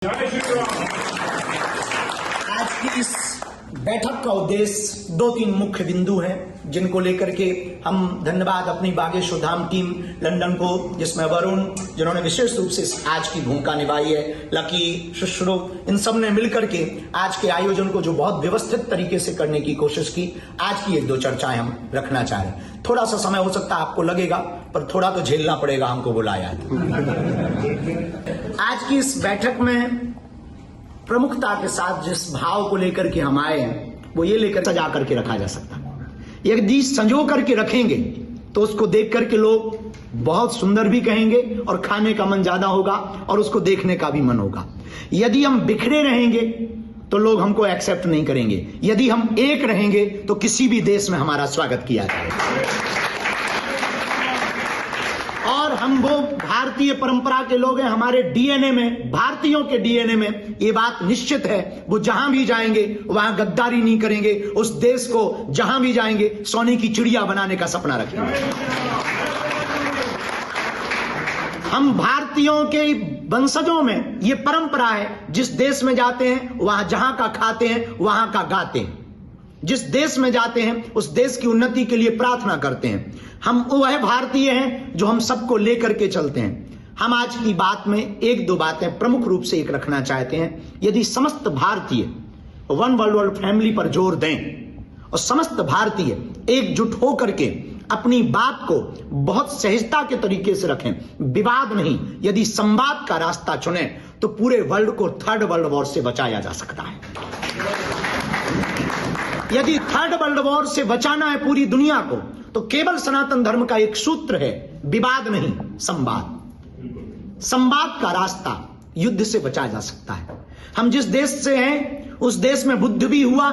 आज की इस बैठक का उद्देश्य 2-3 मुख्य बिंदु हैं, जिनको लेकर के हम धन्यवाद अपनी बागेश्वर धाम टीम लंदन को, जिसमें वरुण जिन्होंने विशेष रूप से आज की भूमिका निभाई है, लकी, शुश्रू, इन सब ने मिलकर के आज के आयोजन को जो बहुत व्यवस्थित तरीके से करने की कोशिश की। आज की 1-2 चर्चाएं हम रखना चाह रहे हैं। थोड़ा सा समय हो सकता है आपको लगेगा, पर थोड़ा तो झेलना पड़ेगा, हमको बुलाया है। आज की इस बैठक में प्रमुखता के साथ जिस भाव को लेकर के हम आए हैं, वो ये लेकर सजा करके रखा जा सकता है। यदि संजो करके रखेंगे तो उसको देख करके लोग बहुत सुंदर भी कहेंगे और खाने का मन ज्यादा होगा और उसको देखने का भी मन होगा। यदि हम बिखरे रहेंगे तो लोग हमको एक्सेप्ट नहीं करेंगे। यदि हम एक रहेंगे तो किसी भी देश में हमारा स्वागत किया जाएगा। और हम वो भारतीय परंपरा के लोग हैं, हमारे डीएनए में, भारतीयों के डीएनए में ये बात निश्चित है, वो जहां भी जाएंगे वहां गद्दारी नहीं करेंगे। उस देश को जहां भी जाएंगे सोने की चिड़िया बनाने का सपना रखेंगे। हम भारतीयों के वंशजों में ये परंपरा है, जिस देश में जाते हैं वहां जहां का खाते हैं वहां का गाते हैं। जिस देश में जाते हैं उस देश की उन्नति के लिए प्रार्थना करते हैं। हम वह भारतीय हैं जो हम सबको लेकर के चलते हैं। हम आज की बात में 1-2 बातें प्रमुख रूप से एक रखना चाहते हैं। यदि समस्त भारतीय वन वर्ल्ड फैमिली पर जोर दें और समस्त भारतीय एकजुट होकर के अपनी बात को बहुत सहजता के तरीके से रखें, विवाद नहीं, यदि संवाद का रास्ता चुने तो पूरे वर्ल्ड को 3rd वर्ल्ड वॉर से बचाया जा सकता है। यदि 3rd वर्ल्ड वॉर से बचाना है पूरी दुनिया को, तो केवल सनातन धर्म का एक सूत्र है, विवाद नहीं, संवाद। संवाद का रास्ता युद्ध से बचाया जा सकता है। हम जिस देश से हैं उस देश में बुद्ध भी हुआ,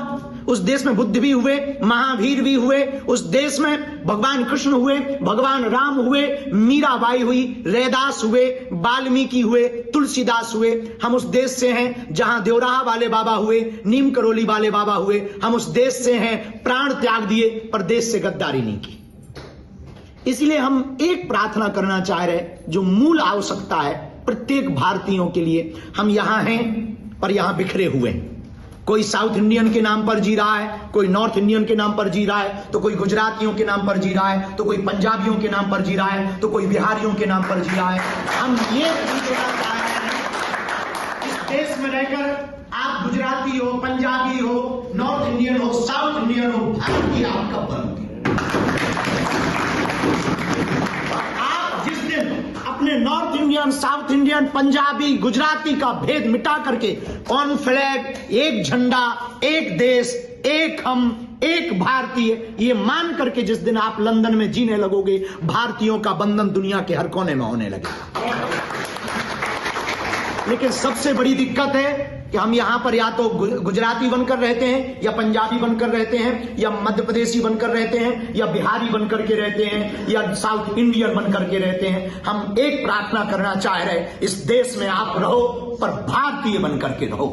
उस देश में बुद्ध भी हुए, महावीर भी हुए, उस देश में भगवान कृष्ण हुए, भगवान राम हुए, मीराबाई हुई, रैदास हुए, वाल्मीकि हुए, तुलसीदास हुए। हम उस देश से हैं जहां देवराहा वाले बाबा हुए, नीम करोली वाले बाबा हुए। हम उस देश से हैं प्राण त्याग दिए पर देश से गद्दारी नहीं की। इसलिए हम एक प्रार्थना करना चाह रहे हैं जो मूल आवश्यकता है प्रत्येक भारतीयों के लिए। हम यहां हैं पर यहां बिखरे हुए हैं। कोई साउथ इंडियन के नाम पर जी रहा है, कोई नॉर्थ इंडियन के नाम पर जी रहा है, तो कोई गुजरातियों के नाम पर जी रहा है, तो कोई पंजाबियों के नाम पर जी रहा है, तो कोई बिहारियों के नाम पर जी रहा है। हम ये पूछना चाहते हैं, इस देश में रहकर आप गुजराती हो, पंजाबी हो, नॉर्थ इंडियन हो, साउथ इंडियन हो, भारतीय आप कब बनोगे? अपने north Indian, south Indian, Punjabi, Gujarati का भेद मिटा करके ऑन फ्लैग, एक झंडा, एक देश, एक हम, एक भारतीय, ये मान करके जिस दिन आप लंदन में जीने लगोगे, भारतीयों का बंधन दुनिया के हर कोने में होने लगेगा। लेकिन सबसे बड़ी दिक्कत है कि हम यहां पर या तो गुजराती बनकर रहते हैं, या पंजाबी बनकर रहते हैं, या मध्य प्रदेशी बनकर रहते हैं, या बिहारी बनकर के रहते हैं, या साउथ इंडियन बनकर के रहते हैं। हम एक प्रार्थना करना चाह रहे हैं, इस देश में आप रहो पर भारतीय बनकर के रहो।